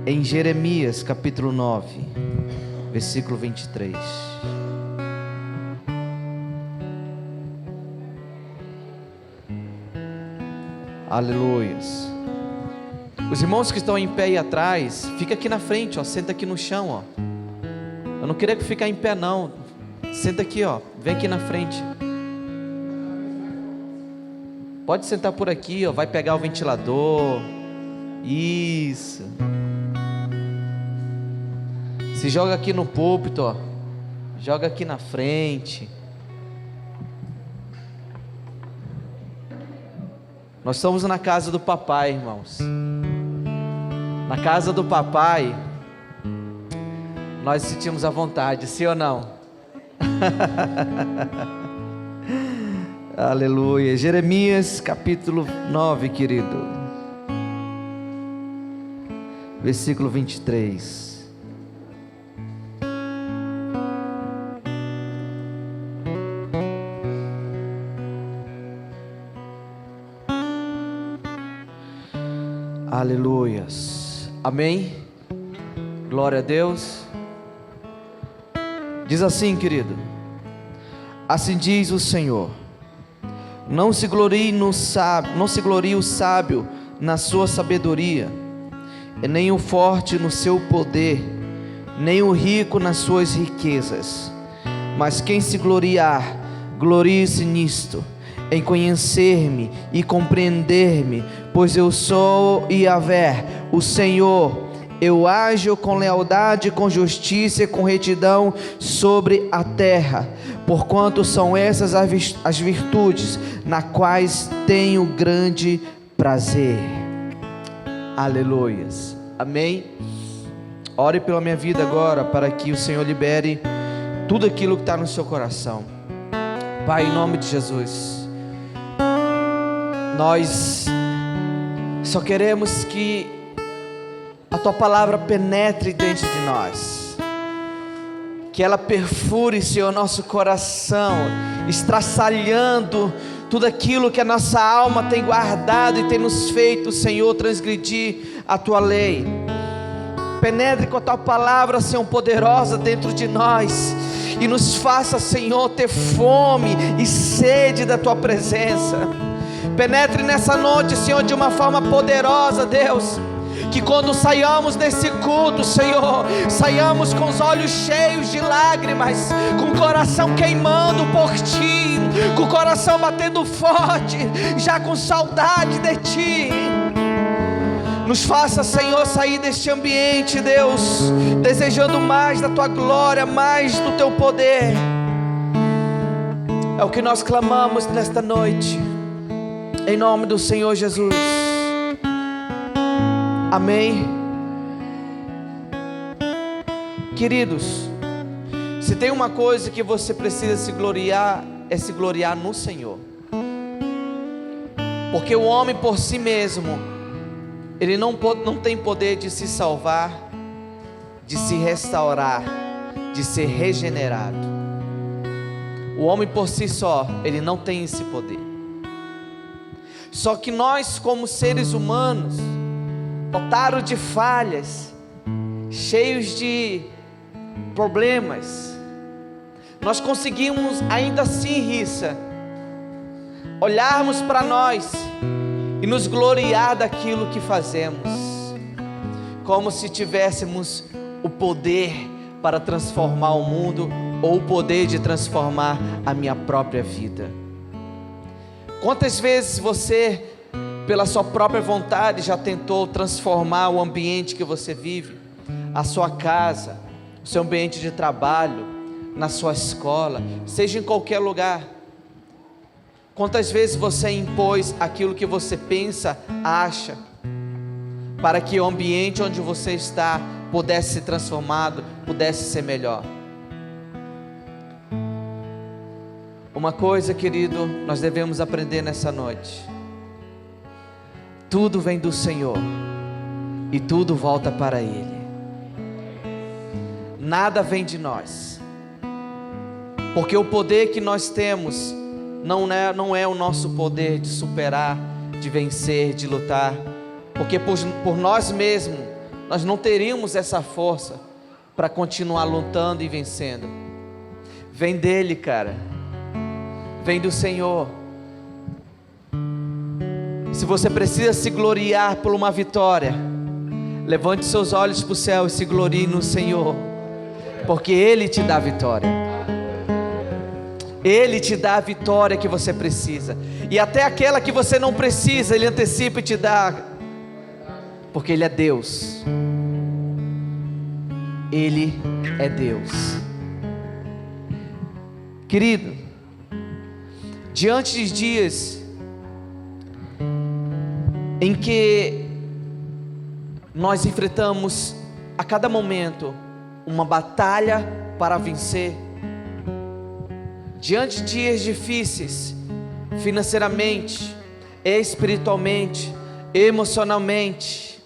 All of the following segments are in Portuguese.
em Jeremias capítulo 9, versículo 23. Aleluias. Os irmãos que estão em pé aí atrás, fica aqui na frente, ó, senta aqui no chão, ó. Eu não queria ficar em pé não. Senta aqui, ó, vem aqui na frente. Pode sentar por aqui, ó, vai pegar o ventilador. Isso. Se joga aqui no púlpito, ó. Joga aqui na frente. Nós estamos na casa do papai, irmãos. Na casa do papai, nós sentimos a vontade, sim ou não? Aleluia. Jeremias capítulo 9, querido, versículo 23. Aleluias. Amém. Glória a Deus. Diz assim, querido: assim diz o Senhor: não se glorie o sábio na sua sabedoria, e nem o forte no seu poder, nem o rico nas suas riquezas. Mas quem se gloriar, glorie-se nisto, em conhecer-me e compreender-me, pois eu sou Yahvé, o Senhor. Eu ajo com lealdade, com justiça e com retidão sobre a terra, porquanto são essas as virtudes nas quais tenho grande prazer. Aleluias. Amém. Ore pela minha vida agora, para que o Senhor libere tudo aquilo que está no seu coração. Pai, em nome de Jesus, nós só queremos que a Tua palavra penetre dentro de nós, que ela perfure, Senhor, nosso coração, estraçalhando tudo aquilo que a nossa alma tem guardado e tem nos feito, Senhor, transgredir a Tua lei. Penetre com a Tua palavra, Senhor, poderosa dentro de nós, e nos faça, Senhor, ter fome e sede da Tua presença. Penetre nessa noite, Senhor, de uma forma poderosa, Deus, que quando saiamos desse culto, Senhor, saiamos com os olhos cheios de lágrimas, com o coração queimando por Ti, com o coração batendo forte, já com saudade de Ti. Nos faça, Senhor, sair deste ambiente, Deus, desejando mais da Tua glória, mais do Teu poder. É o que nós clamamos nesta noite, em nome do Senhor Jesus. Amém. Queridos, se tem uma coisa que você precisa se gloriar, é se gloriar no Senhor. Porque o homem por si mesmo, ele não tem poder de se salvar, de se restaurar, de ser regenerado. O homem por si só, ele não tem esse poder. Só que nós, como seres humanos, dotados de falhas, cheios de problemas, nós conseguimos ainda assim, Rissa, olharmos para nós e nos gloriar daquilo que fazemos, como se tivéssemos o poder para transformar o mundo, ou o poder de transformar a minha própria vida. Quantas vezes você, pela sua própria vontade, já tentou transformar o ambiente que você vive, a sua casa, o seu ambiente de trabalho, na sua escola, seja em qualquer lugar? Quantas vezes você impôs aquilo que você pensa, acha, para que o ambiente onde você está pudesse ser transformado, pudesse ser melhor? Uma coisa, querido, nós devemos aprender nessa noite: tudo vem do Senhor e tudo volta para Ele. Nada vem de nós, porque o poder que nós temos não é o nosso poder de superar, de vencer, de lutar, porque por nós mesmos nós não teríamos essa força para continuar lutando e vencendo. Vem dele, cara. Vem do Senhor. Se você precisa se gloriar por uma vitória, levante seus olhos para o céu e se glorie no Senhor, porque Ele te dá a vitória. Ele te dá a vitória que você precisa, e até aquela que você não precisa, Ele antecipa e te dá, porque Ele é Deus. Ele é Deus. Querido, diante de dias em que nós enfrentamos a cada momento uma batalha para vencer, diante de dias difíceis, financeiramente, espiritualmente, emocionalmente,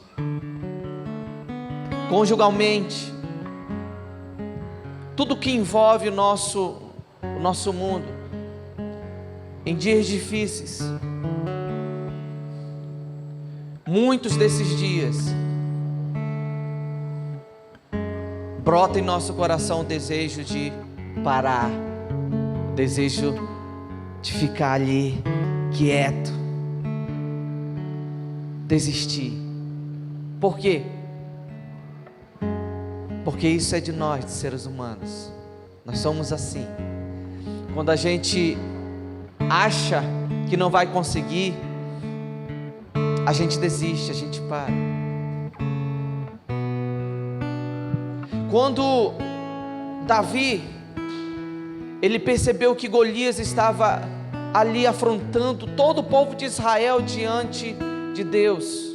conjugalmente, tudo que envolve o nosso mundo, em dias difíceis, muitos desses dias, brota em nosso coração o desejo de parar, o desejo de ficar ali, quieto, desistir. Por quê? Porque isso é de nós, de seres humanos. Nós somos assim. Quando a gente acha que não vai conseguir, a gente desiste, a gente para. Quando Davi, ele percebeu que Golias estava ali afrontando todo o povo de Israel diante de Deus,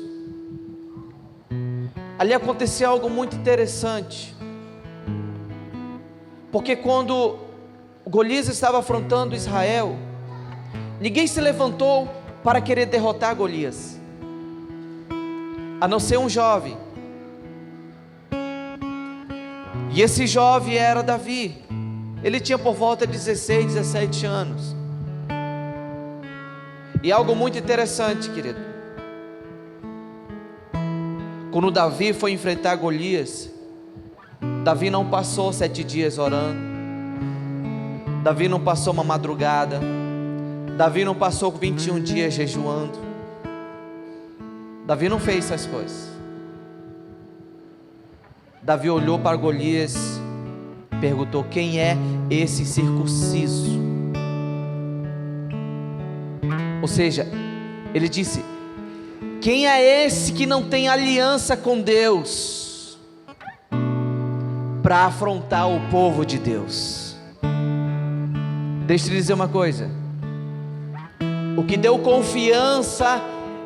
ali aconteceu algo muito interessante, porque quando Golias estava afrontando Israel, ninguém se levantou para querer derrotar Golias, a não ser um jovem, e esse jovem era Davi. Ele tinha por volta de 16, 17 anos, e algo muito interessante, querido, quando Davi foi enfrentar Golias, Davi não passou 7 dias orando, Davi não passou uma madrugada, Davi não passou 21 dias jejuando, Davi não fez essas coisas. Davi olhou para Golias, perguntou: quem é esse circunciso? Ou seja, ele disse: quem é esse que não tem aliança com Deus para afrontar o povo de Deus? Deixa eu te dizer uma coisa: o que deu confiança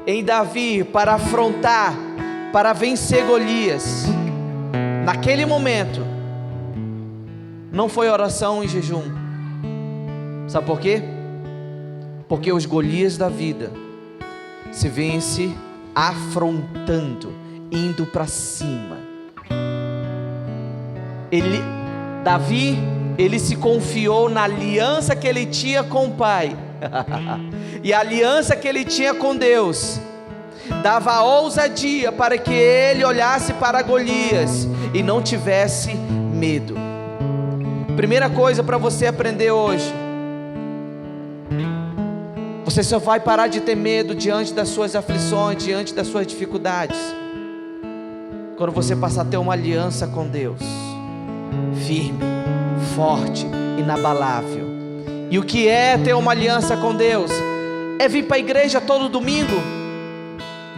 em Davi para afrontar, para vencer Golias, naquele momento, não foi oração e jejum. Sabe por quê? Porque os Golias da vida se vence afrontando, indo para cima. Davi, ele se confiou na aliança que ele tinha com o pai e a aliança que ele tinha com Deus dava ousadia para que ele olhasse para Golias e não tivesse medo. Primeira coisa para você aprender hoje: você só vai parar de ter medo diante das suas aflições, diante das suas dificuldades, quando você passar a ter uma aliança com Deus, firme, forte, inabalável. E o que é ter uma aliança com Deus? É vir para a igreja todo domingo?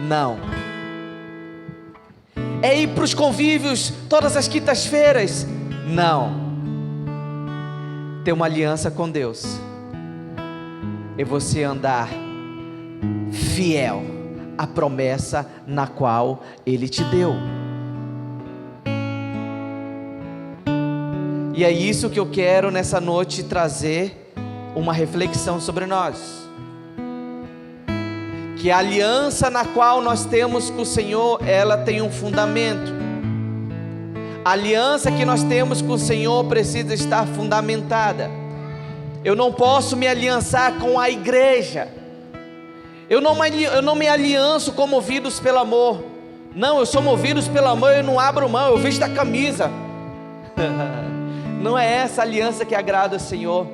Não. É ir para os convívios todas as quintas-feiras? Não. Ter uma aliança com Deus é você andar fiel à promessa na qual Ele te deu. E é isso que eu quero nessa noite trazer uma reflexão sobre nós. Que a aliança na qual nós temos com o Senhor, ela tem um fundamento. A aliança que nós temos com o Senhor precisa estar fundamentada. Eu não posso me aliançar com a igreja. Eu não me alianço com movidos pelo amor. Não, eu sou movido pela mão, eu não abro mão, eu visto a camisa. Não é essa aliança que agrada o Senhor.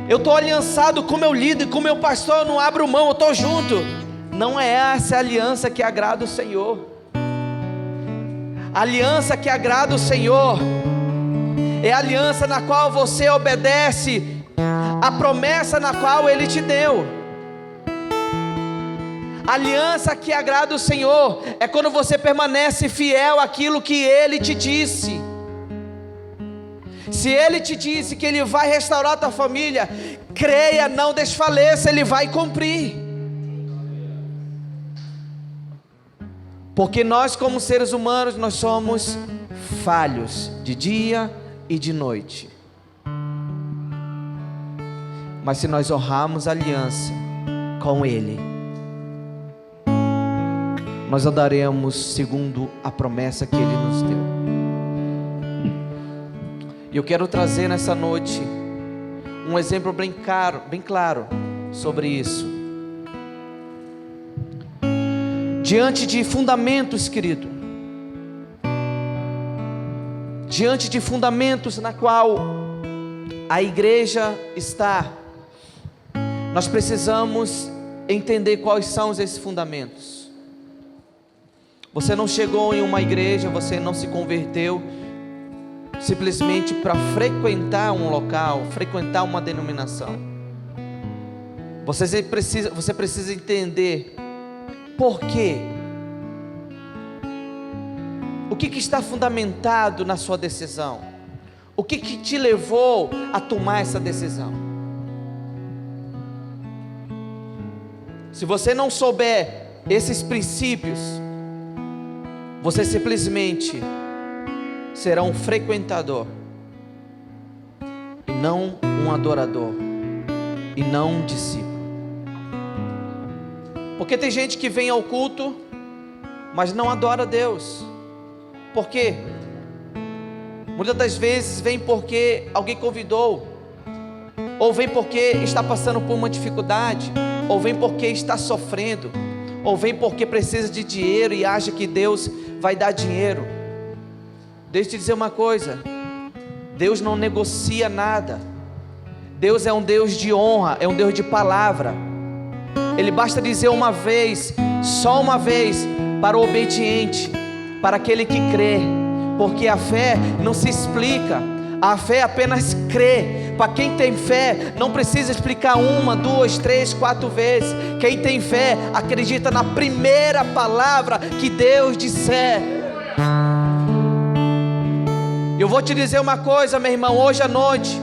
Eu estou aliançado com meu líder, com meu pastor, eu não abro mão, eu estou junto. Não é essa aliança que agrada o Senhor. A aliança que agrada o Senhor é a aliança na qual você obedece a promessa na qual Ele te deu. A aliança que agrada o Senhor é quando você permanece fiel àquilo que Ele te disse. Se Ele te disse que Ele vai restaurar a tua família, creia, não desfaleça, Ele vai cumprir. Porque nós, como seres humanos, nós somos falhos de dia e de noite. Mas se nós honrarmos a aliança com Ele, nós andaremos segundo a promessa que Ele nos deu. E eu quero trazer nessa noite um exemplo bem claro sobre isso. Diante de fundamentos, querido, diante de fundamentos na qual a igreja está, nós precisamos entender quais são esses fundamentos. Você não chegou em uma igreja, você não se converteu simplesmente para frequentar um local, frequentar uma denominação. Você precisa entender por quê. O que está fundamentado na sua decisão? O que te levou a tomar essa decisão? Se você não souber esses princípios, você simplesmente será um frequentador e não um adorador, e não um discípulo. Porque tem gente que vem ao culto, mas não adora a Deus. Por quê? Muitas das vezes vem porque alguém convidou, ou vem porque está passando por uma dificuldade, ou vem porque está sofrendo, ou vem porque precisa de dinheiro e acha que Deus vai dar dinheiro. Deixa eu te dizer uma coisa: Deus não negocia nada. Deus é um Deus de honra, é um Deus de palavra. Ele basta dizer uma vez, só uma vez, para o obediente, para aquele que crê. Porque a fé não se explica, a fé apenas crê. Para quem tem fé, não precisa explicar uma, duas, três, quatro vezes. Quem tem fé, acredita na primeira palavra que Deus disser. Eu vou te dizer uma coisa, meu irmão, hoje à noite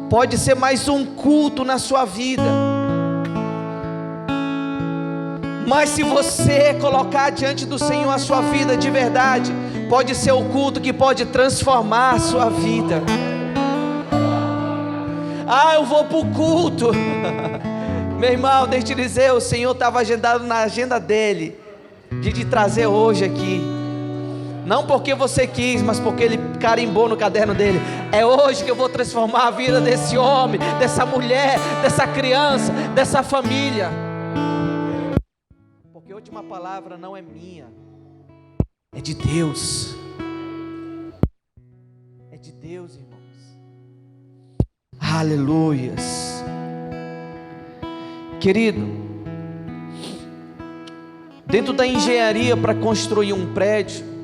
pode ser mais um culto na sua vida, mas se você colocar diante do Senhor a sua vida de verdade, pode ser o culto que pode transformar a sua vida. Ah, eu vou para o culto. Meu irmão, deixa eu te dizer, o Senhor estava agendado na agenda dele de te trazer hoje aqui. Não porque você quis, mas porque Ele carimbou no caderno dele. É hoje que eu vou transformar a vida desse homem, dessa mulher, dessa criança, dessa família. Porque a última palavra não é minha, é de Deus. É de Deus, irmãos. Aleluias. Querido, dentro da engenharia para construir um prédio,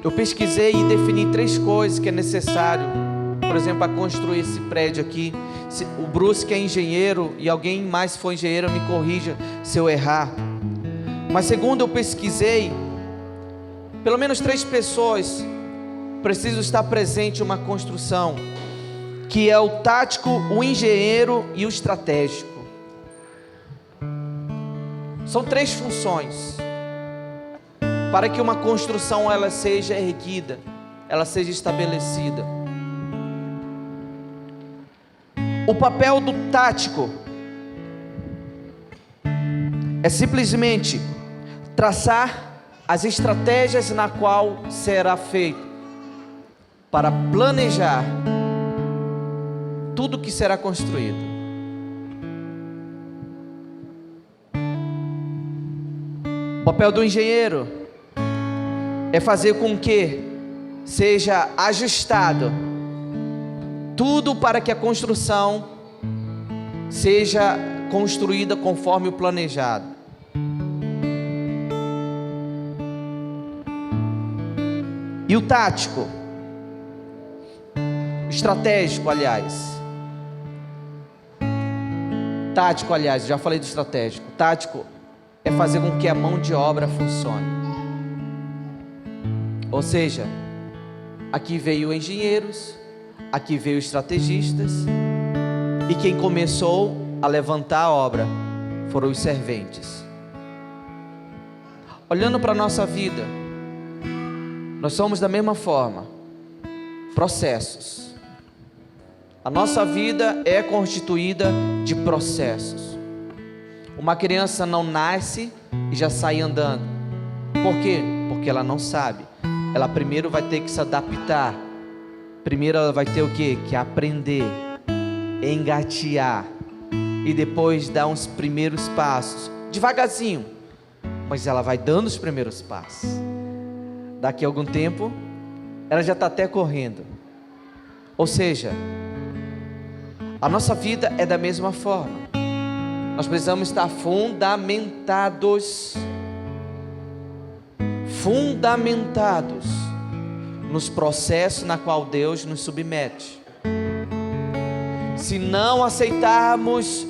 eu pesquisei e defini 3 coisas que é necessário, por exemplo, para construir esse prédio aqui. O Bruce, que é engenheiro, e alguém mais for engenheiro, me corrija se eu errar. Mas segundo eu pesquisei, pelo menos 3 pessoas precisam estar presentes em uma construção, que é o tático, o engenheiro e o estratégico. São 3 funções para que uma construção ela seja erguida, ela seja estabelecida. O papel do tático é simplesmente traçar as estratégias na qual será feito para planejar tudo que será construído. O papel do engenheiro é fazer com que seja ajustado tudo para que a construção seja construída conforme o planejado. E o tático, estratégico, aliás, já falei do estratégico. Tático é fazer com que a mão de obra funcione. Ou seja, aqui veio engenheiros, aqui veio estrategistas, e quem começou a levantar a obra foram os serventes. Olhando para a nossa vida, nós somos da mesma forma, processos. A nossa vida é constituída de processos. Uma criança não nasce e já sai andando. Por quê? Porque ela não sabe. Ela primeiro vai ter que se adaptar. Primeiro ela vai ter o quê? Que aprender, engatear, e depois dar uns primeiros passos, devagarzinho, mas ela vai dando os primeiros passos. Daqui a algum tempo, ela já está até correndo. Ou seja, a nossa vida é da mesma forma. Nós precisamos estar fundamentados nos processos na qual Deus nos submete. Se não aceitarmos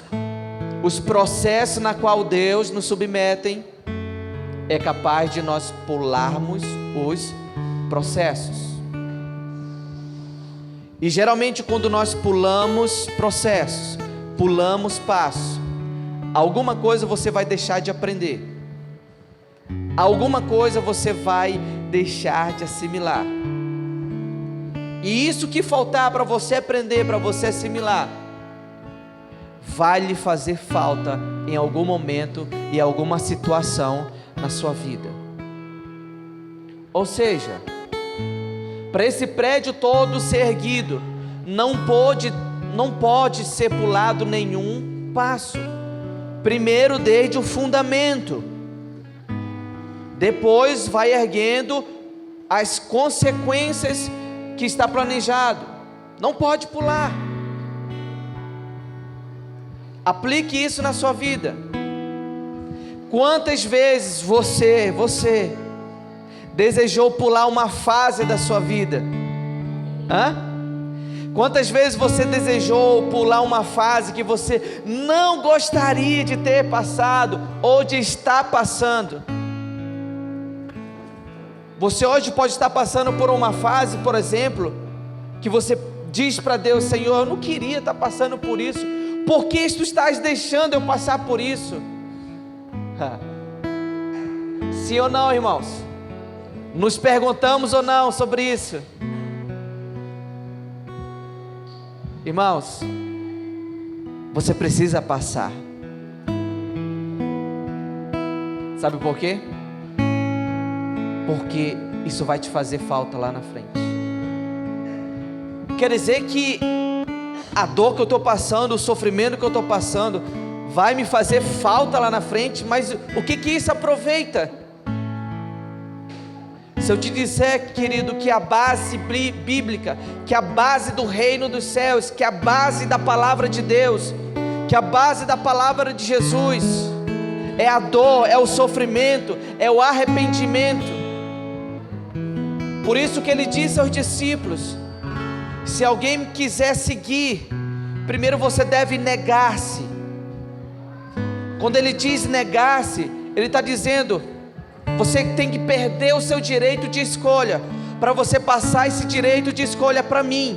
os processos na qual Deus nos submetem, é capaz de nós pularmos os processos. E geralmente quando nós pulamos processos, pulamos passos, alguma coisa você vai deixar de aprender, alguma coisa você vai deixar de assimilar. E isso que faltar para você aprender, para você assimilar, vai lhe fazer falta em algum momento e alguma situação na sua vida. Ou seja, para esse prédio todo ser erguido, não pode ser pulado nenhum passo. Primeiro desde o fundamento, depois vai erguendo as consequências que está planejado. Não pode pular. Aplique isso na sua vida. Quantas vezes você desejou pular uma fase da sua vida? Quantas vezes você desejou pular uma fase que você não gostaria de ter passado ou de estar passando? Você hoje pode estar passando por uma fase, por exemplo, que você diz para Deus: Senhor, eu não queria estar passando por isso. Por que tu estás deixando eu passar por isso? Sim ou não, irmãos? Nos perguntamos ou não sobre isso? Irmãos, você precisa passar. Sabe por quê? Porque isso vai te fazer falta lá na frente. Quer dizer que a dor que eu estou passando, o sofrimento que eu estou passando, vai me fazer falta lá na frente, mas o que isso aproveita? Se eu te disser, querido, que a base bíblica, que a base do reino dos céus, que a base da palavra de Deus, que a base da palavra de Jesus, é a dor, é o sofrimento, é o arrependimento. Por isso que ele disse aos discípulos: se alguém quiser seguir, primeiro você deve negar-se. Quando ele diz negar-se, ele está dizendo: você tem que perder o seu direito de escolha, para você passar esse direito de escolha para mim.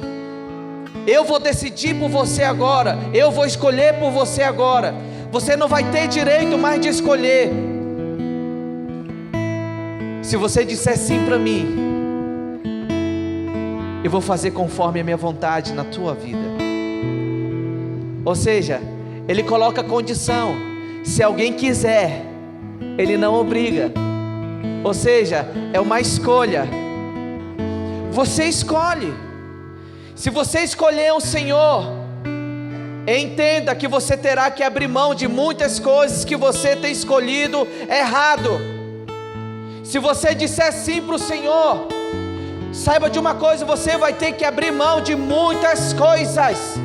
Eu vou decidir por você agora, eu vou escolher por você agora. Você não vai ter direito mais de escolher. Se você disser sim para mim, eu vou fazer conforme a minha vontade na tua vida. Ou seja, ele coloca condição: se alguém quiser, ele não obriga. Ou seja, é uma escolha. Você escolhe. Se você escolher o Senhor, entenda que você terá que abrir mão de muitas coisas que você tem escolhido errado. Se você disser sim para o Senhor, saiba de uma coisa: você vai ter que abrir mão de muitas coisas,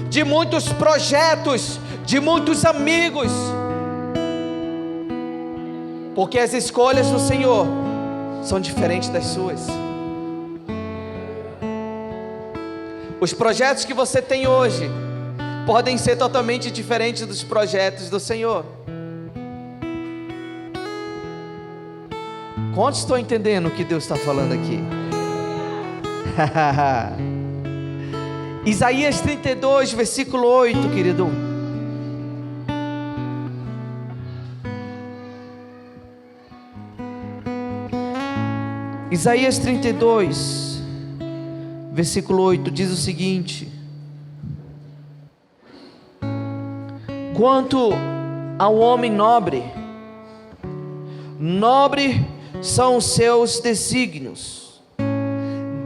de muitos projetos, de muitos amigos, porque as escolhas do Senhor são diferentes das suas. Os projetos que você tem hoje podem ser totalmente diferentes dos projetos do Senhor. Quantos estão entendendo o que Deus está falando aqui? Isaías 32, versículo 8, querido. Isaías 32, versículo 8, diz o seguinte: quanto ao homem nobre, nobre são os seus desígnios,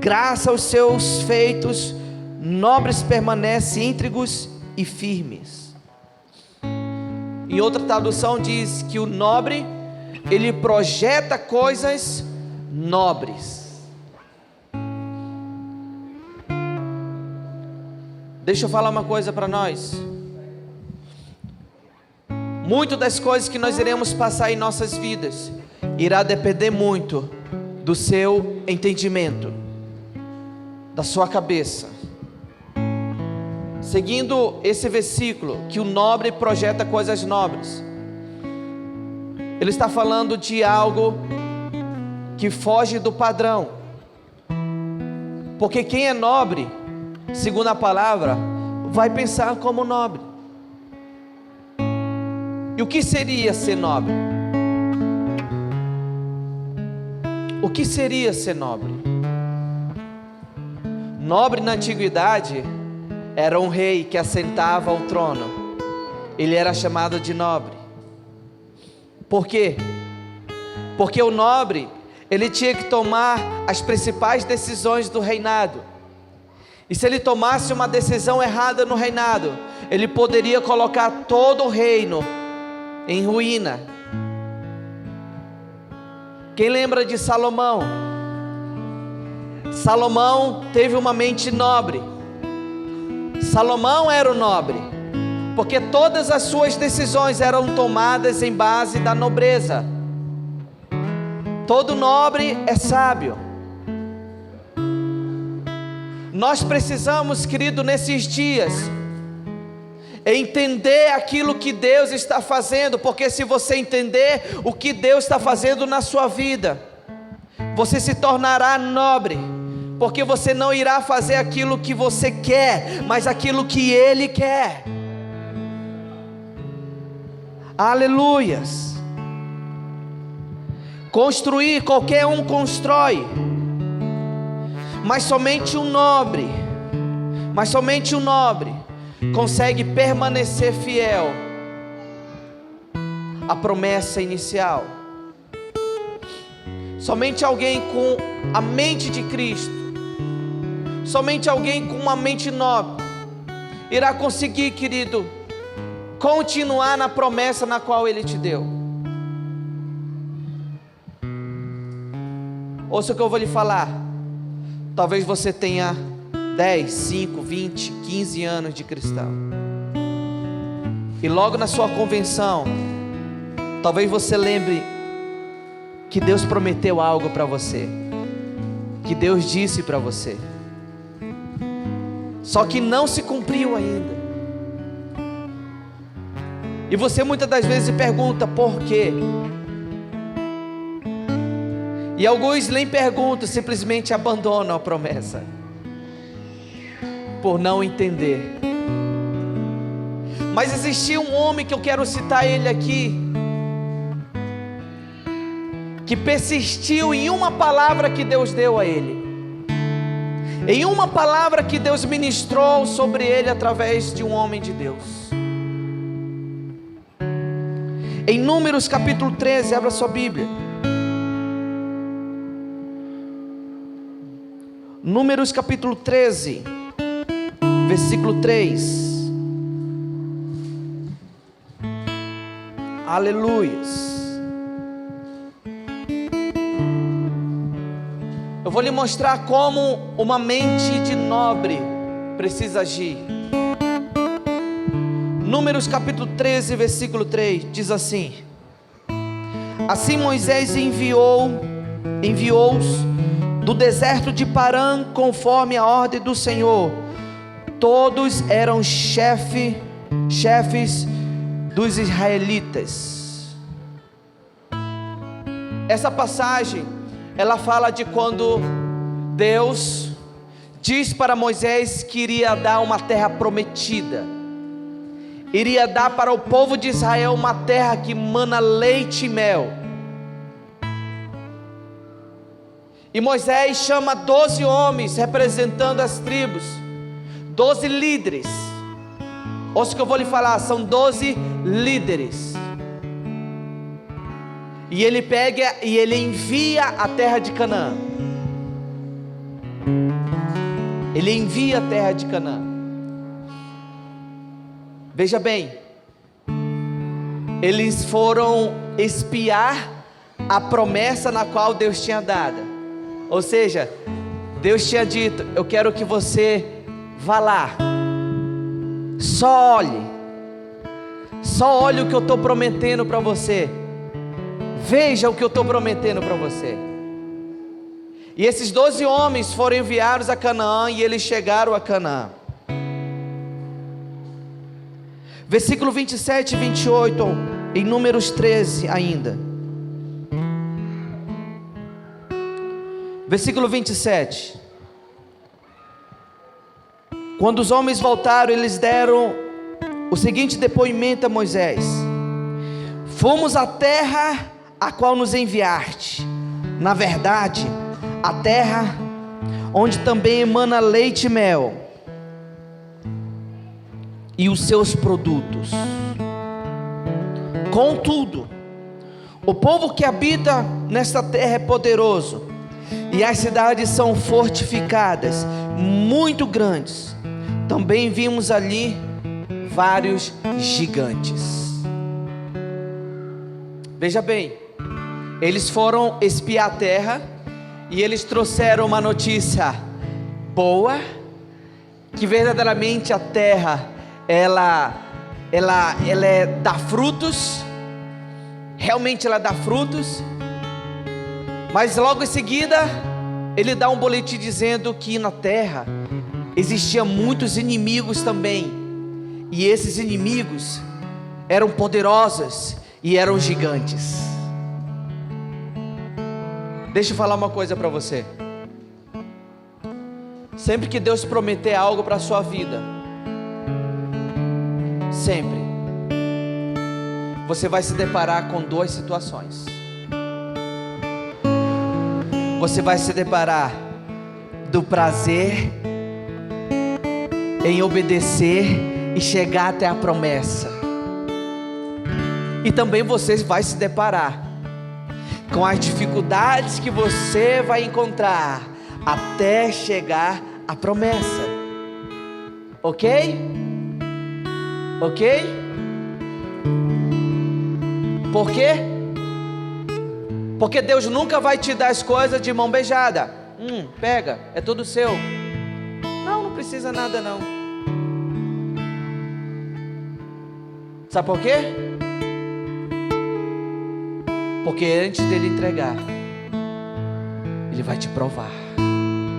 graças aos seus feitos, nobres permanecem íntegros e firmes. Em outra tradução diz que o nobre, ele projeta coisas nobres. Deixa eu falar uma coisa para nós. Muito das coisas que nós iremos passar em nossas vidas irá depender muito do seu entendimento, da sua cabeça. Seguindo esse versículo, que o nobre projeta coisas nobres, ele está falando de algo que foge do padrão, porque quem é nobre, segundo a palavra, vai pensar como nobre. E o que seria ser nobre? O que seria ser nobre? Nobre na antiguidade era um rei que assentava ao trono. Ele era chamado de nobre. Por quê? Porque o nobre, ele tinha que tomar as principais decisões do reinado. E se ele tomasse uma decisão errada no reinado, ele poderia colocar todo o reino em ruína. Quem lembra de Salomão? Salomão teve uma mente nobre. Salomão era o nobre, porque todas as suas decisões eram tomadas em base da nobreza. Todo nobre é sábio. Nós precisamos, querido, nesses dias, entender aquilo que Deus está fazendo, porque se você entender o que Deus está fazendo na sua vida, você se tornará nobre, porque você não irá fazer aquilo que você quer, mas aquilo que Ele quer. Aleluias. Construir, qualquer um constrói, mas somente um nobre consegue permanecer fiel à promessa inicial. Somente alguém com a mente de Cristo, somente alguém com uma mente nobre irá conseguir, querido, continuar na promessa na qual Ele te deu. Ouça o que eu vou lhe falar. Talvez você tenha 10, 5, 20, 15 anos de cristão, e logo na sua convenção, talvez você lembre que Deus prometeu algo para você, que Deus disse para você, só que não se cumpriu ainda. E você muitas das vezes se pergunta por quê? E alguns nem perguntam, simplesmente abandonam a promessa, por não entender. Mas existia um homem que eu quero citar ele aqui, que persistiu em uma palavra que Deus deu a ele, em uma palavra que Deus ministrou sobre ele através de um homem de Deus. Em Números capítulo 13, abra sua Bíblia. Números capítulo 13, versículo 3. Aleluias. Eu vou lhe mostrar como uma mente de nobre precisa agir. Números capítulo 13, versículo 3, diz assim: assim Moisés enviou-os do deserto de Parã, conforme a ordem do Senhor. Todos eram chefes dos israelitas. Essa passagem, ela fala de quando Deus diz para Moisés que iria dar uma terra prometida, iria dar para o povo de Israel uma terra que mana leite e mel. E Moisés chama 12 homens representando as tribos, 12 líderes. Ouça o que eu vou lhe falar, são 12 líderes. E ele pega e ele envia a terra de Canaã. Ele envia a terra de Canaã. Veja bem, eles foram espiar a promessa na qual Deus tinha dado. Ou seja, Deus tinha dito: eu quero que você vá lá, só olhe o que eu estou prometendo para você, veja o que eu estou prometendo para você. E esses 12 homens foram enviados a Canaã, e eles chegaram a Canaã. Versículo 27 e 28, em Números 13 ainda. Versículo 27. Quando os homens voltaram, eles deram o seguinte depoimento a Moisés: fomos à terra a qual nos enviaste, na verdade, a terra onde também emana leite e mel, e os seus produtos. Contudo, o povo que habita nesta terra é poderoso, e as cidades são fortificadas, muito grandes. Também vimos ali vários gigantes. Veja bem, eles foram espiar a terra, e eles trouxeram uma notícia boa, que verdadeiramente a terra, ela dá frutos, realmente ela dá frutos. Mas logo em seguida, ele dá um boletim dizendo que na terra existiam muitos inimigos também, e esses inimigos eram poderosos e eram gigantes. Deixa eu falar uma coisa para você. Sempre que Deus prometer algo para a sua vida, sempre, você vai se deparar com duas situações. Você vai se deparar do prazer em obedecer e chegar até a promessa, e também você vai se deparar com as dificuldades que você vai encontrar até chegar à promessa. Ok? Ok? Por quê? Porque Deus nunca vai te dar as coisas de mão beijada. Pega, é tudo seu. Não precisa nada não. Sabe por quê? Porque antes dele entregar, ele vai te provar.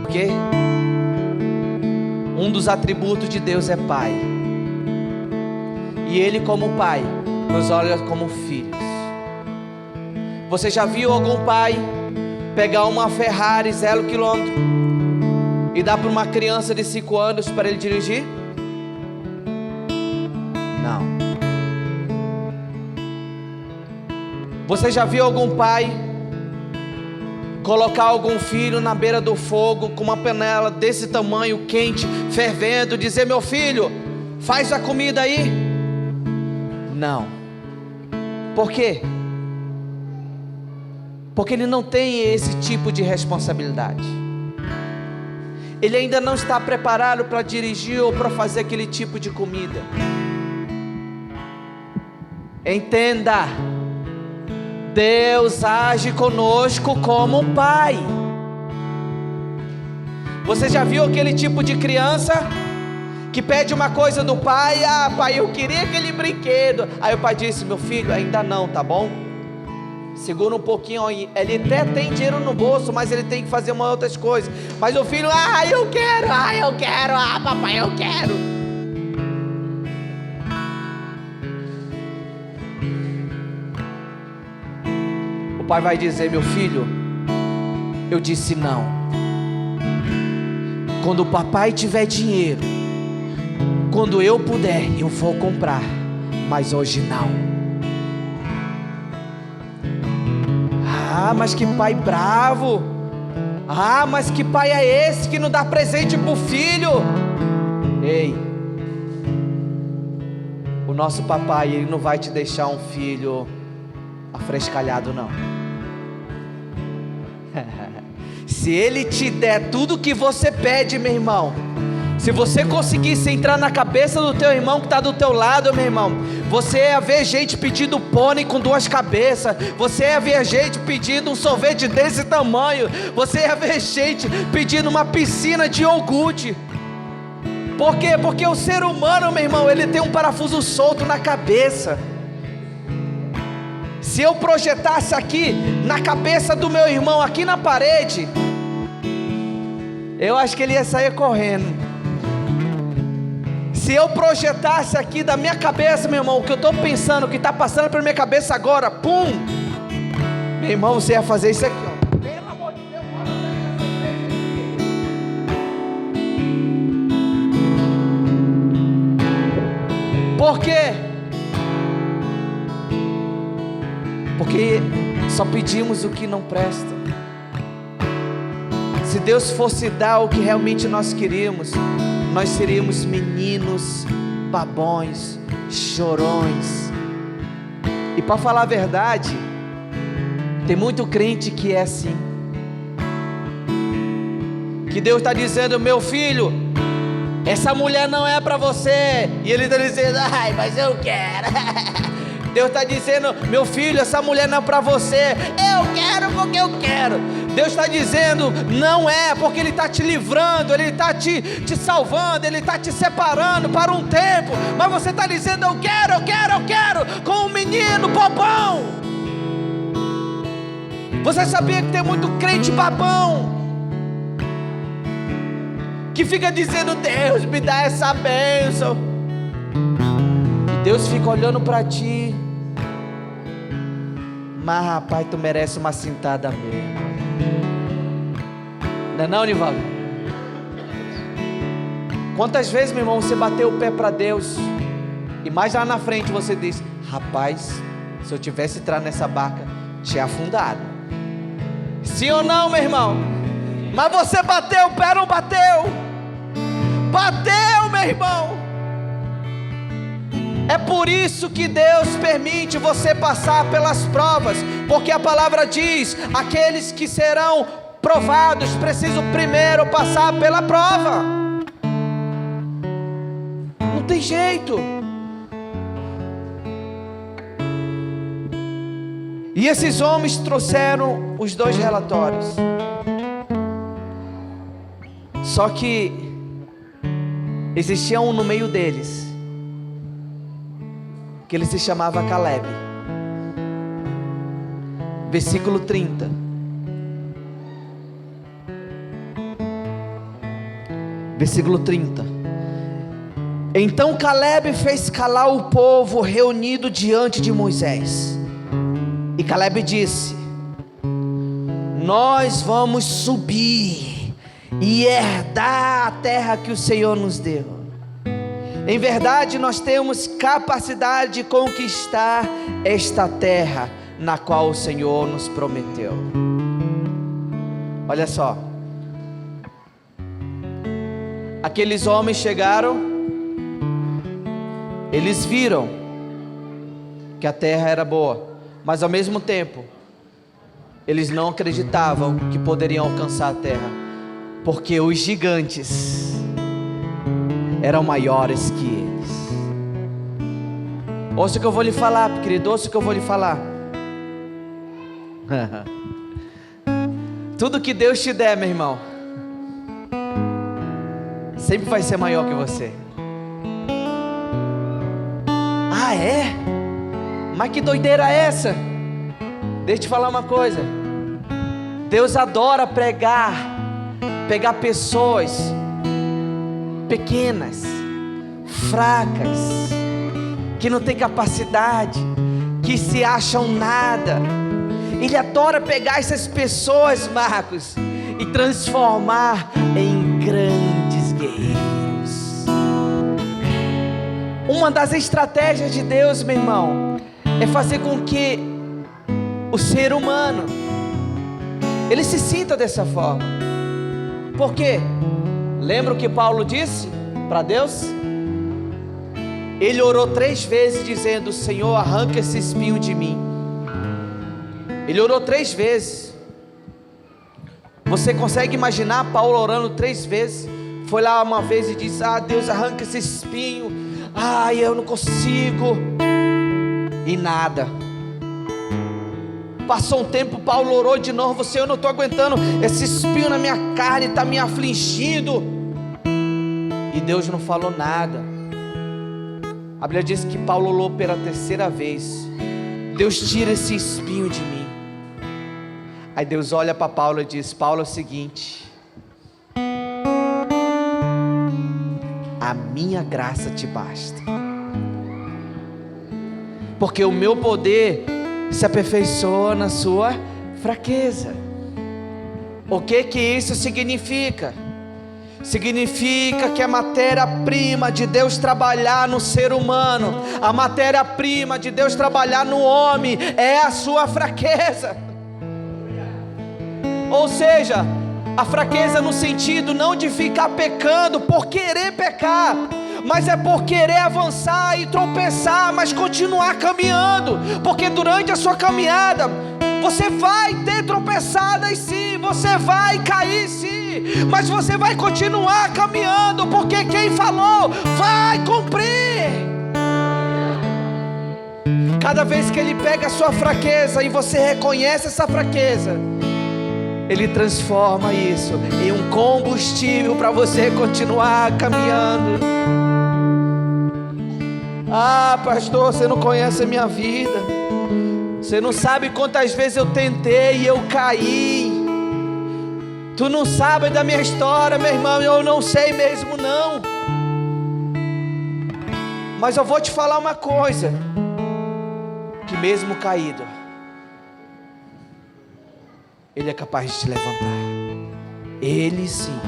Ok? Um dos atributos de Deus é Pai, e Ele, como Pai, nos olha como filhos. Você já viu algum pai pegar uma Ferrari 0 km e dar para uma criança de 5 anos para ele dirigir? Não. Você já viu algum pai colocar algum filho na beira do fogo com uma panela desse tamanho, quente, fervendo, dizer: meu filho, faz a comida aí? Não. Por quê? Porque ele não tem esse tipo de responsabilidade. Ele ainda não está preparado para dirigir ou para fazer aquele tipo de comida. Entenda, Deus age conosco como um pai. Você já viu aquele tipo de criança que pede uma coisa do pai? Ah, pai, eu queria aquele brinquedo. Aí o pai disse: meu filho, ainda não, tá bom? Segura um pouquinho aí. Ele até tem dinheiro no bolso, mas ele tem que fazer uma outras coisas. Mas o filho: ah, eu quero, ah, papai, eu quero. O pai vai dizer: meu filho, eu disse não. Quando o papai tiver dinheiro, quando eu puder, eu vou comprar, mas hoje não. Ah, mas que pai bravo. Ah, mas que pai é esse que não dá presente pro filho? Ei, o nosso papai, ele não vai te deixar um filho afrescalhado, não. Se ele te der tudo que você pede, meu irmão, se você conseguisse entrar na cabeça do teu irmão que está do teu lado, meu irmão, você ia ver gente pedindo pônei com 2 cabeças, você ia ver gente pedindo um sorvete desse tamanho, você ia ver gente pedindo uma piscina de iogurte. Por quê? Porque o ser humano, meu irmão, ele tem um parafuso solto na cabeça. Se eu projetasse aqui na cabeça do meu irmão, aqui na parede, eu acho que ele ia sair correndo. Se eu projetasse aqui da minha cabeça, meu irmão, o que eu estou pensando, o que está passando pela minha cabeça agora, pum, meu irmão, você ia fazer isso aqui, ó. Pelo amor de Deus, bora sair dessa igreja. Por quê? Porque só pedimos o que não presta. Se Deus fosse dar o que realmente nós queríamos, nós seríamos meninos babões, chorões. E para falar a verdade, tem muito crente que é assim, que Deus está dizendo: meu filho, essa mulher não é para você, e ele está dizendo: ai, mas eu quero. Deus está dizendo: meu filho, essa mulher não é para você, eu quero porque eu quero. Deus está dizendo: não é, porque Ele está te livrando, Ele está te salvando, Ele está te separando para um tempo. Mas você está dizendo: eu quero, com um menino bobão. Você sabia que tem muito crente babão, que fica dizendo: Deus, me dá essa bênção. E Deus fica olhando para ti: mas rapaz, tu merece uma cintada mesmo. Não é não, Nivaldo? Quantas vezes, meu irmão, você bateu o pé para Deus, e mais lá na frente você disse: rapaz, se eu tivesse entrado nessa barca, tinha afundado. Sim ou não, meu irmão? Mas você bateu o pé, não bateu? Bateu, meu irmão. É por isso que Deus permite você passar pelas provas, porque a palavra diz: aqueles que serão provados precisam primeiro passar pela prova. Não tem jeito. E esses homens trouxeram os 2 relatórios. Só que existia um no meio deles, que ele se chamava Caleb. Versículo 30. Versículo 30. Então Caleb fez calar o povo reunido diante de Moisés. E Caleb disse: nós vamos subir e herdar a terra que o Senhor nos deu. Em verdade, nós temos capacidade de conquistar esta terra na qual o Senhor nos prometeu. Olha só. Aqueles homens chegaram, eles viram que a terra era boa, mas ao mesmo tempo, eles não acreditavam que poderiam alcançar a terra, porque os gigantes eram maiores que eles. Ouça o que eu vou lhe falar, querido, ouça o que eu vou lhe falar. Tudo que Deus te der, meu irmão, sempre vai ser maior que você. Ah, é? Mas que doideira é essa? Deixa eu te falar uma coisa. Deus adora pegar pessoas pequenas, fracas, que não têm capacidade, que se acham nada. Ele adora pegar essas pessoas, Marcos, e transformar em grandes guerreiros. Uma das estratégias de Deus, meu irmão, é fazer com que o ser humano ele se sinta dessa forma. Por quê? Lembra o que Paulo disse para Deus? Ele orou 3 vezes dizendo: Senhor, arranca esse espinho de mim. Ele orou 3 vezes. Você consegue imaginar Paulo orando 3 vezes? Foi lá uma vez e disse: ah, Deus, arranca esse espinho. Ai, eu não consigo. E nada. Passou um tempo, Paulo orou de novo: Senhor, eu não estou aguentando, esse espinho na minha carne está me afligindo. E Deus não falou nada. A Bíblia diz que Paulo orou pela 3ª vez: Deus, tira esse espinho de mim. Aí Deus olha para Paulo e diz: Paulo, é o seguinte, a minha graça te basta, porque o meu poder se aperfeiçoa na sua fraqueza. O que isso significa? Significa que a matéria-prima de Deus trabalhar no ser humano, a matéria-prima de Deus trabalhar no homem, é a sua fraqueza. Ou seja, a fraqueza no sentido não de ficar pecando por querer pecar, mas é por querer avançar e tropeçar, mas continuar caminhando. Porque durante a sua caminhada você vai ter tropeçadas sim, você vai cair sim, mas você vai continuar caminhando, porque quem falou vai cumprir. Cada vez que Ele pega a sua fraqueza e você reconhece essa fraqueza, Ele transforma isso em um combustível para você continuar caminhando. Ah, pastor, você não conhece a minha vida, você não sabe quantas vezes eu tentei e eu caí. Tu não sabe da minha história, meu irmão. Eu não sei mesmo não. Mas eu vou te falar uma coisa, que mesmo caído, Ele é capaz de te levantar. Ele sim.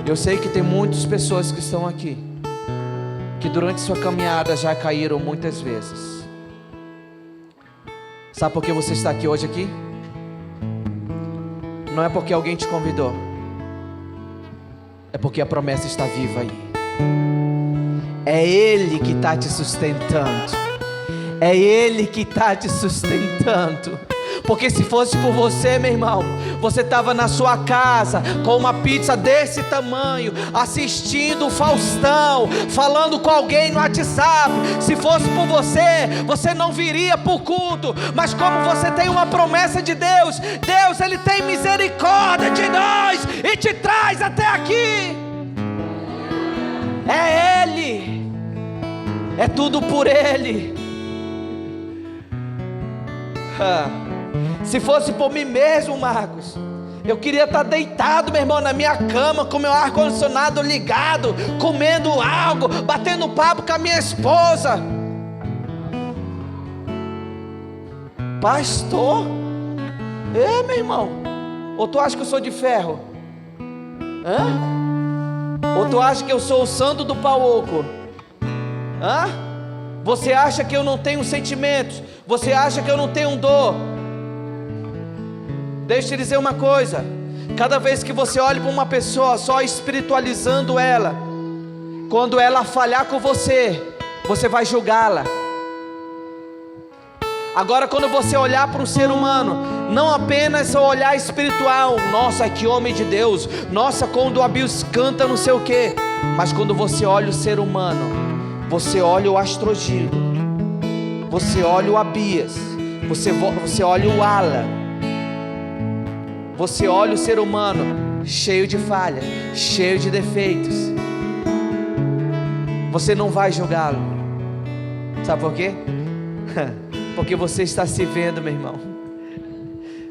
Eu sei que tem muitas pessoas que estão aqui, que durante sua caminhada já caíram muitas vezes. Sabe por que você está aqui hoje aqui? Não é porque alguém te convidou, é porque a promessa está viva aí. É Ele que está te sustentando. É Ele que está te sustentando. Porque se fosse por você, meu irmão, você estava na sua casa com uma pizza desse tamanho, assistindo o Faustão, falando com alguém no WhatsApp. Se fosse por você, você não viria para o culto. Mas como você tem uma promessa de Deus, Deus, Ele tem misericórdia de nós e te traz até aqui. É Ele, é tudo por Ele. Se fosse por mim mesmo, Marcos, eu queria estar deitado, meu irmão, na minha cama, com meu ar-condicionado ligado, comendo algo, batendo papo com a minha esposa. Pastor? Meu irmão, ou tu acha que eu sou de ferro? Ou tu acha que eu sou o santo do pau oco? Você acha que eu não tenho sentimentos? Você acha que eu não tenho dor? Deixa eu te dizer uma coisa: cada vez que você olha para uma pessoa só espiritualizando ela, quando ela falhar com você, você vai julgá-la. Agora, quando você olhar para um ser humano, não apenas o olhar espiritual, nossa, que homem de Deus, nossa, quando o Abius canta não sei o que, mas quando você olha o ser humano, você olha o Astrogildo, você olha o Abias, você olha o Alan, você olha o ser humano cheio de falhas, cheio de defeitos, você não vai julgá-lo. Sabe por quê? Porque você está se vendo, meu irmão.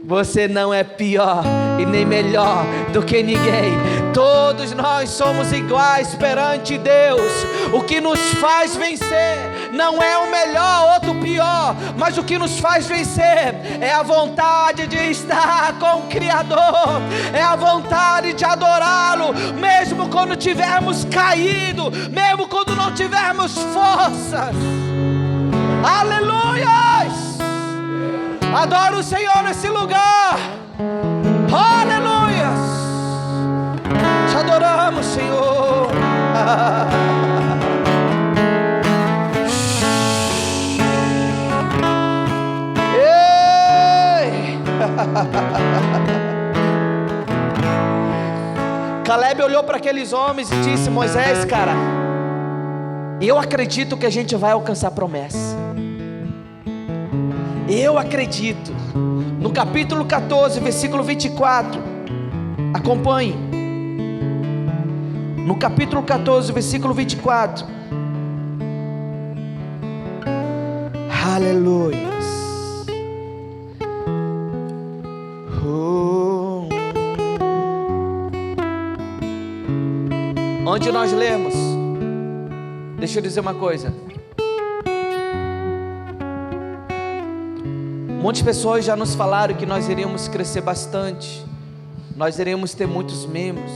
Você não é pior e nem melhor do que ninguém. Todos nós somos iguais perante Deus. O que nos faz vencer não é o melhor, outro pior, mas o que nos faz vencer é a vontade de estar com o Criador, é a vontade de adorá-lo, mesmo quando tivermos caído, mesmo quando não tivermos forças. Aleluias! Adoro o Senhor nesse lugar. Aleluias! Te adoramos, Senhor. Ei! Caleb olhou para aqueles homens e disse: Moisés, cara, eu acredito que a gente vai alcançar a promessa. Eu acredito. No capítulo 14, versículo 24. Acompanhe. No capítulo 14, versículo 24. Aleluia. Onde nós lemos, deixa eu dizer uma coisa. Muitas pessoas já nos falaram que nós iríamos crescer bastante, nós iremos ter muitos membros,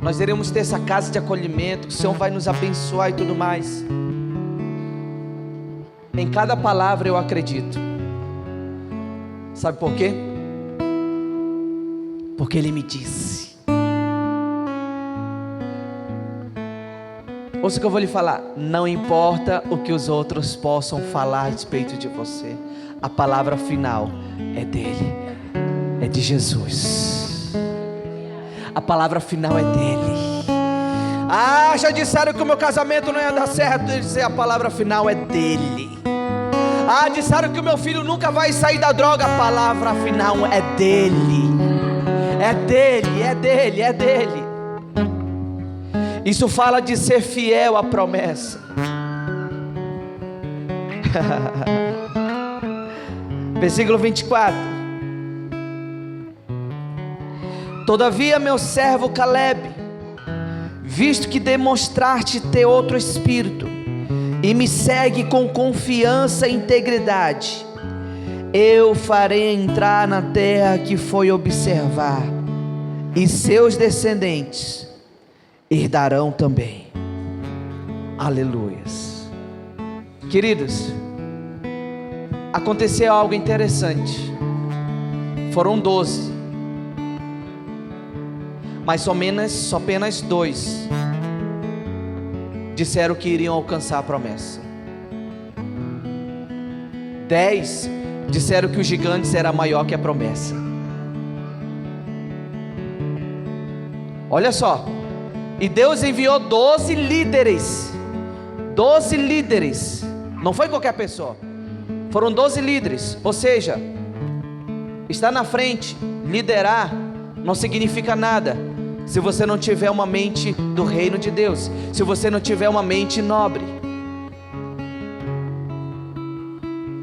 nós iremos ter essa casa de acolhimento, que o Senhor vai nos abençoar e tudo mais. Em cada palavra eu acredito. Sabe por quê? Porque Ele me disse. Ouça o que eu vou lhe falar. Não importa o que os outros possam falar a respeito de você, a palavra final é dele, é de Jesus. A palavra final é dele. Ah, já disseram que o meu casamento não ia dar certo. Ele disse: a palavra final é dele. Ah, disseram que o meu filho nunca vai sair da droga. A palavra final é dele. É dele, é dele, é dele. Isso fala de ser fiel à promessa. Versículo 24. Todavia, meu servo Caleb, visto que demonstraste ter outro espírito e me segue com confiança e integridade, eu farei entrar na terra que foi observar, e seus descendentes herdarão também. Aleluias. Queridos, aconteceu algo interessante. Foram 12, mas só apenas 2 disseram que iriam alcançar a promessa. 10 disseram que os gigantes era maior que a promessa. Olha só. E Deus enviou 12 líderes. 12 líderes. Não foi qualquer pessoa. Foram 12 líderes. Ou seja, estar na frente, liderar, não significa nada se você não tiver uma mente do reino de Deus, se você não tiver uma mente nobre.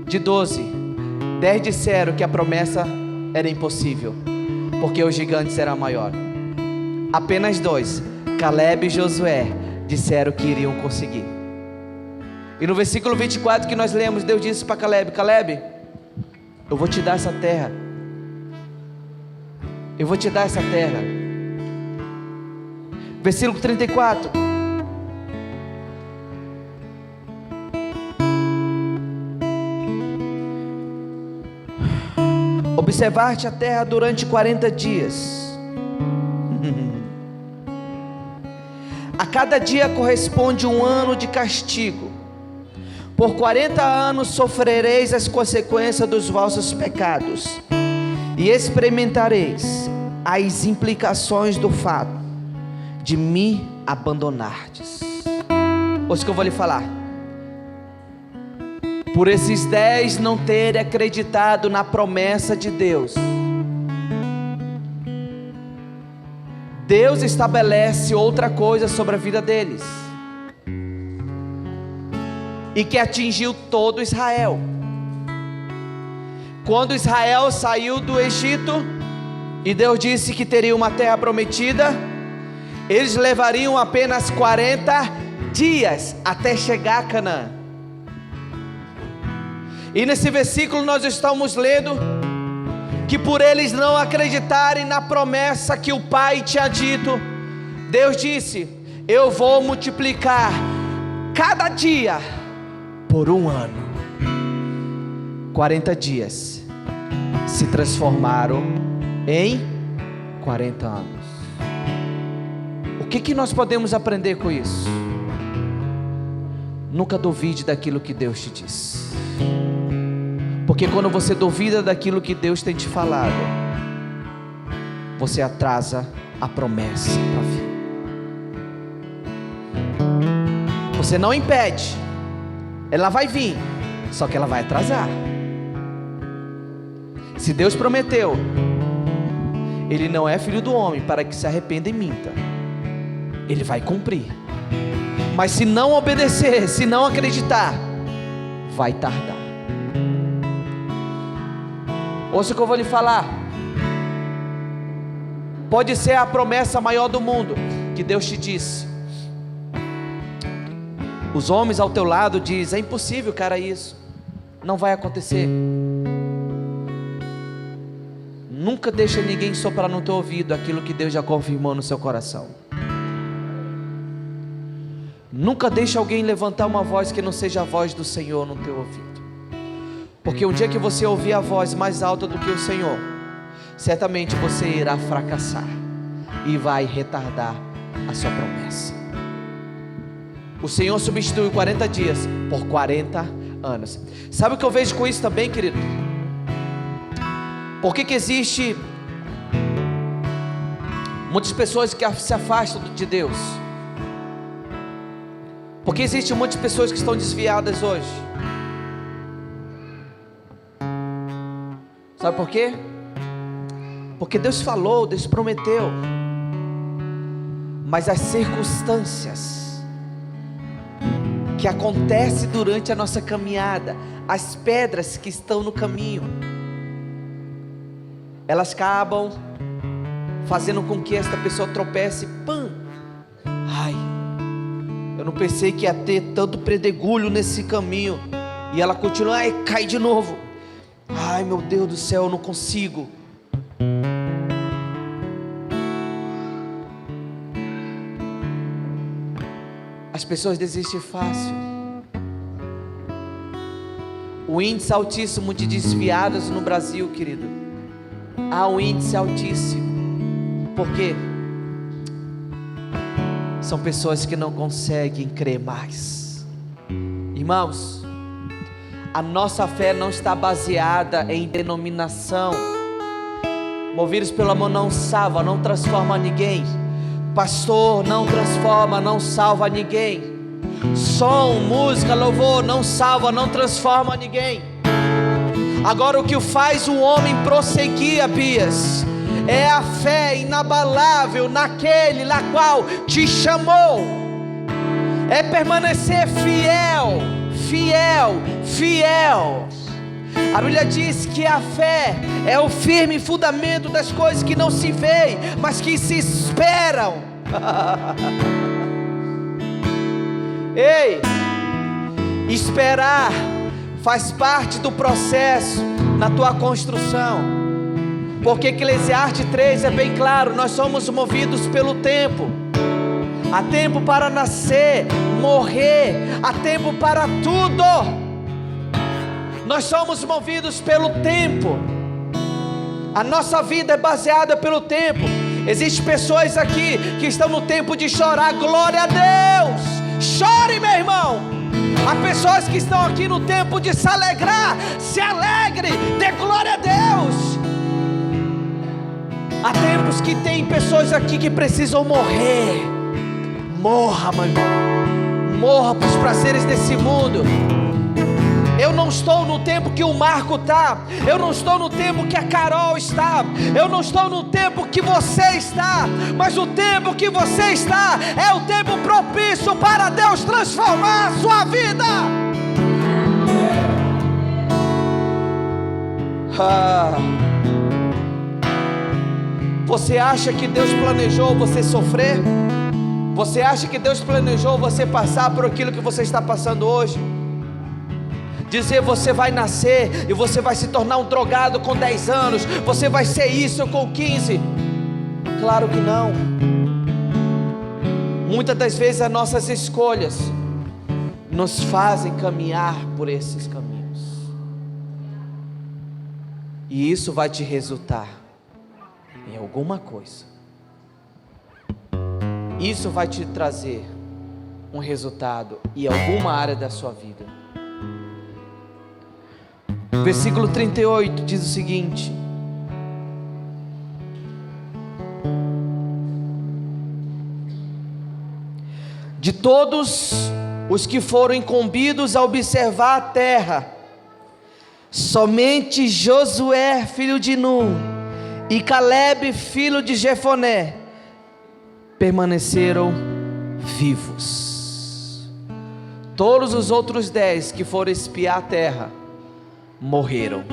De 12, 10 disseram que a promessa era impossível, porque os gigantes eram maiores. Apenas 2, Caleb e Josué, disseram que iriam conseguir. E no versículo 24 que nós lemos, Deus disse para Caleb: Caleb, eu vou te dar essa terra. Eu vou te dar essa terra. Versículo 34. Observar-te a terra durante 40 dias. A cada dia corresponde um ano de castigo. Por 40 anos sofrereis as consequências dos vossos pecados, e experimentareis as implicações do fato de me abandonardes. Ouça o que eu vou lhe falar. Por esses 10 não terem acreditado na promessa de Deus, Deus estabelece outra coisa sobre a vida deles, e que atingiu todo Israel. Quando Israel saiu do Egito, e Deus disse que teria uma terra prometida, eles levariam apenas 40 dias até chegar a Canaã. E nesse versículo nós estamos lendo que por eles não acreditarem na promessa que o Pai tinha dito, Deus disse: eu vou multiplicar cada dia por um ano. 40 dias se transformaram em 40 anos. O que nós podemos aprender com isso? Nunca duvide daquilo que Deus te diz, porque quando você duvida daquilo que Deus tem te falado, você atrasa a promessa para vir. Você não impede, ela vai vir, só que ela vai atrasar. Se Deus prometeu, Ele não é filho do homem para que se arrependa e minta. Ele vai cumprir. Mas se não obedecer, se não acreditar, vai tardar. Ouça o que eu vou lhe falar. Pode ser a promessa maior do mundo que Deus te disse. Os homens ao teu lado dizem: é impossível, cara, isso não vai acontecer. Nunca deixa ninguém soprar no teu ouvido aquilo que Deus já confirmou no seu coração. Nunca deixa alguém levantar uma voz que não seja a voz do Senhor no teu ouvido, porque um dia que você ouvir a voz mais alta do que o Senhor, certamente você irá fracassar e vai retardar a sua promessa. O Senhor substitui 40 dias por 40 anos. Sabe o que eu vejo com isso também, querido? Por que existe muitas pessoas que se afastam de Deus? Porque existem muitas pessoas que estão desviadas hoje. Sabe por quê? Porque Deus falou, Deus prometeu, mas as circunstâncias que acontecem durante a nossa caminhada, as pedras que estão no caminho, elas acabam fazendo com que esta pessoa tropece. Ai, eu não pensei que ia ter tanto pedregulho nesse caminho. E ela continua, e cai de novo. Ai, meu Deus do céu, eu não consigo. As pessoas desistem fácil. O índice altíssimo de desviados no Brasil, querido. Há um índice altíssimo. Por quê? São pessoas que não conseguem crer mais. Irmãos, a nossa fé não está baseada em denominação. Movidos pelo amor não salva, não transforma ninguém. Pastor não transforma, não salva ninguém. Som, música, louvor não salva, não transforma ninguém. Agora o que faz o homem prosseguir, Abias, é a fé inabalável naquele na qual te chamou. É permanecer fiel, fiel, fiel. A Bíblia diz que a fé é o firme fundamento das coisas que não se veem, mas que se esperam. Ei, esperar faz parte do processo na tua construção, porque Eclesiastes 3 é bem claro: nós somos movidos pelo tempo. Há tempo para nascer, morrer, há tempo para tudo. Nós somos movidos pelo tempo. A nossa vida é baseada pelo tempo. Existem pessoas aqui que estão no tempo de chorar. Glória a Deus. Chore, meu irmão. Há pessoas que estão aqui no tempo de se alegrar. Se alegre, dê glória a Deus. Há tempos que tem pessoas aqui que precisam morrer. Morra, meu irmão. Morra para os prazeres desse mundo. Eu não estou no tempo que o Marco está, eu não estou no tempo que a Carol está, eu não estou no tempo que você está, mas o tempo que você está é o tempo propício para Deus transformar a sua vida. Você acha que Deus planejou você sofrer? Você acha que Deus planejou você passar por aquilo que você está passando hoje? Dizer você vai nascer e você vai se tornar um drogado com 10 anos, você vai ser isso com 15? Claro que não. Muitas das vezes as nossas escolhas nos fazem caminhar por esses caminhos, e isso vai te resultar em alguma coisa. Isso vai te trazer um resultado em alguma área da sua vida. Versículo 38 diz o seguinte: de todos os que foram incumbidos a observar a terra, somente Josué, filho de Nun, e Calebe, filho de Jefoné, permaneceram vivos. Todos os outros 10 que foram espiar a terra morreram.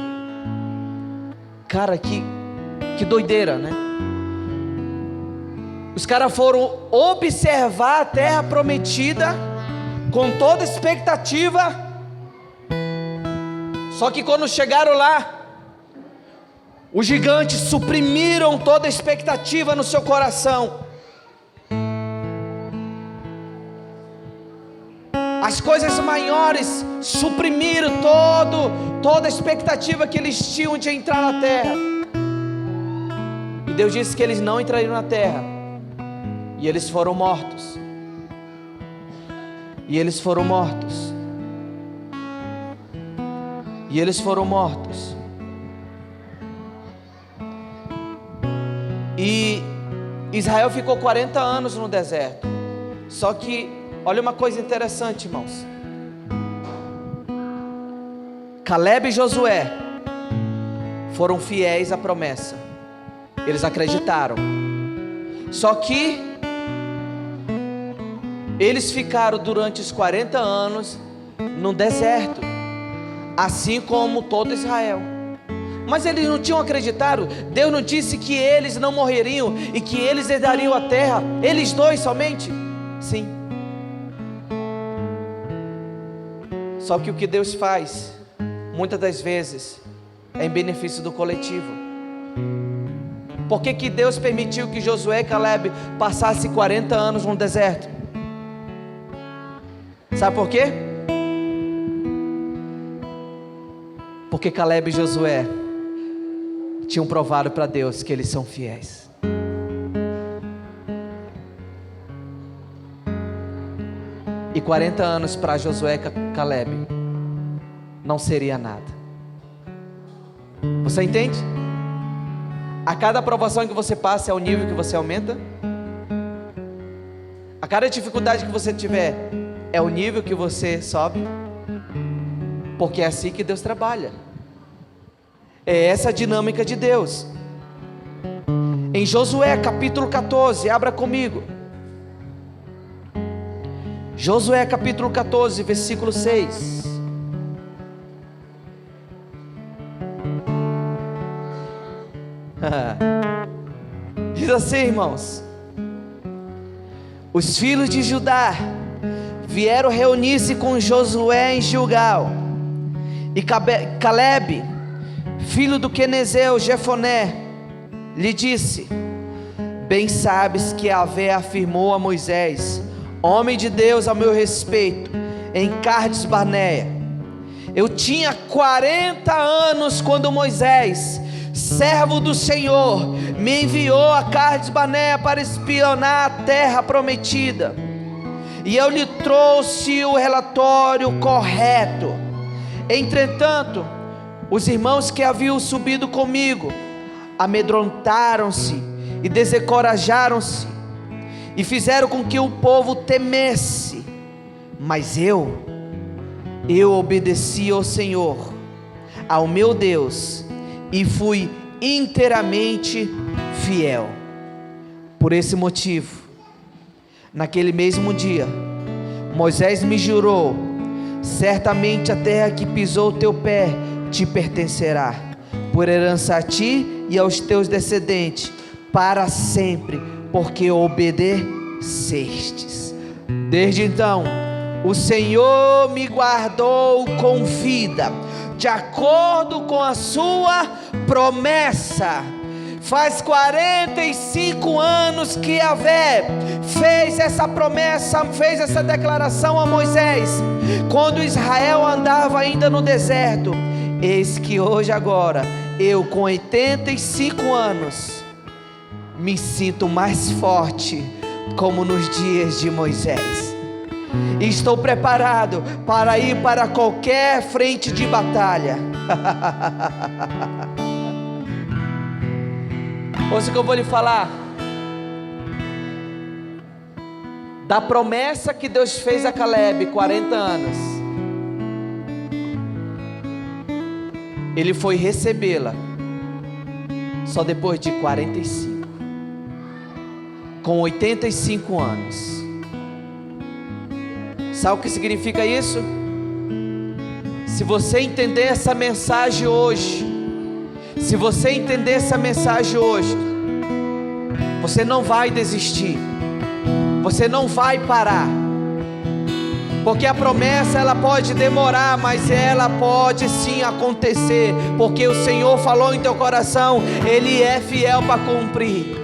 Cara, que doideira, né? Os caras foram observar a terra prometida com toda expectativa, só que quando chegaram lá, os gigantes suprimiram toda a expectativa no seu coração. As coisas maiores suprimiram toda a expectativa que eles tinham de entrar na terra. E Deus disse que eles não entrariam na terra, e eles foram mortos. E eles foram mortos. E eles foram mortos. E Israel ficou 40 anos no deserto. Só que, olha uma coisa interessante, irmãos. Calebe e Josué foram fiéis à promessa. Eles acreditaram. Só que eles ficaram durante os 40 anos no deserto, assim como todo Israel. Mas eles não tinham acreditado. Deus não disse que eles não morreriam e que eles herdariam a terra, eles dois somente? Sim. Só que o que Deus faz, muitas das vezes, é em benefício do coletivo. Por que Deus permitiu que Josué e Calebe passassem 40 anos no deserto? Sabe por quê? Porque Calebe e Josué tinham provado para Deus que eles são fiéis. E 40 anos para Josué e Calebe não seria nada. Você entende? A cada aprovação que você passa é o nível que você aumenta. A cada dificuldade que você tiver é o nível que você sobe. Porque é assim que Deus trabalha. É essa a dinâmica de Deus. Em Josué capítulo 14, abra comigo. Josué capítulo 14, versículo 6. Diz assim, irmãos: os filhos de Judá vieram reunir-se com Josué em Gilgal, e Calebe, filho do Quenezeu Jefoné, lhe disse: bem sabes que Yahvé afirmou a Moisés, homem de Deus, a meu respeito, em Cades Barneia. Eu tinha 40 anos quando Moisés, servo do Senhor, me enviou a Cades Barneia para espionar a terra prometida, e eu lhe trouxe o relatório correto. Entretanto, os irmãos que haviam subido comigo amedrontaram-se e desencorajaram-se, e fizeram com que o povo temesse. Mas eu eu obedeci ao Senhor, ao meu Deus, e fui inteiramente fiel. Por esse motivo, naquele mesmo dia, Moisés me jurou: certamente a terra que pisou o teu pé te pertencerá, por herança a ti e aos teus descendentes, para sempre, porque obedecestes. Desde então, o Senhor me guardou com vida, de acordo com a sua promessa. Faz 45 anos que Yahvé fez essa promessa, fez essa declaração a Moisés, quando Israel andava ainda no deserto. Eis que hoje agora, eu com 85 anos, me sinto mais forte, como nos dias de Moisés. E estou preparado para ir para qualquer frente de batalha. Ouça o que eu vou lhe falar. Da promessa que Deus fez a Caleb, 40 anos, ele foi recebê-la só depois de 45, com 85 anos. Sabe o que significa isso? Se você entender essa mensagem hoje, se você entender essa mensagem hoje, você não vai desistir, você não vai parar, porque a promessa ela pode demorar, mas ela pode sim acontecer, porque o Senhor falou em teu coração, Ele é fiel para cumprir.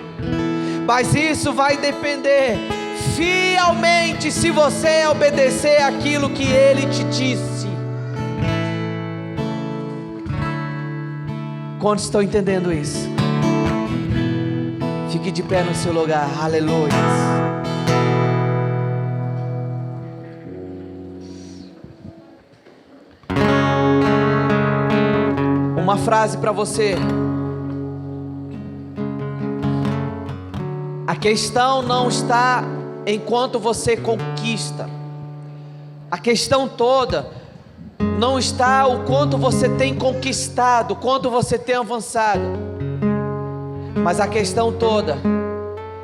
Mas isso vai depender fielmente se você obedecer aquilo que Ele te disse. Quantos estão entendendo isso? Fique de pé no seu lugar. Aleluia. Uma frase para você. A questão não está enquanto você conquista. A questão toda não está o quanto você tem conquistado, o quanto você tem avançado, mas a questão toda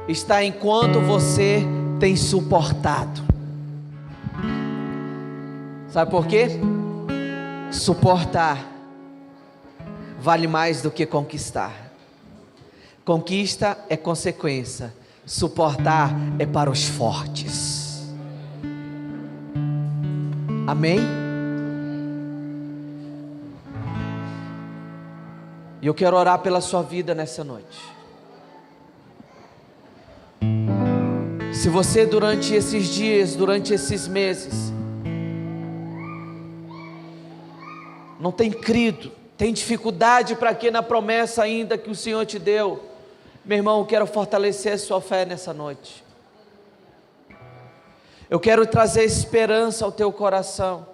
está em quanto você tem suportado. Sabe por quê? Suportar vale mais do que conquistar. Conquista é consequência, suportar é para os fortes. Amém? E eu quero orar pela sua vida nessa noite. Se você durante esses dias, durante esses meses, não tem crido, tem dificuldade para que na promessa ainda que o Senhor te deu, meu irmão, eu quero fortalecer a sua fé nessa noite. Eu quero trazer esperança ao teu coração.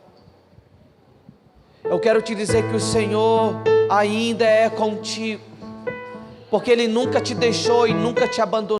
Eu quero te dizer que o Senhor ainda é contigo, porque Ele nunca te deixou e nunca te abandonou.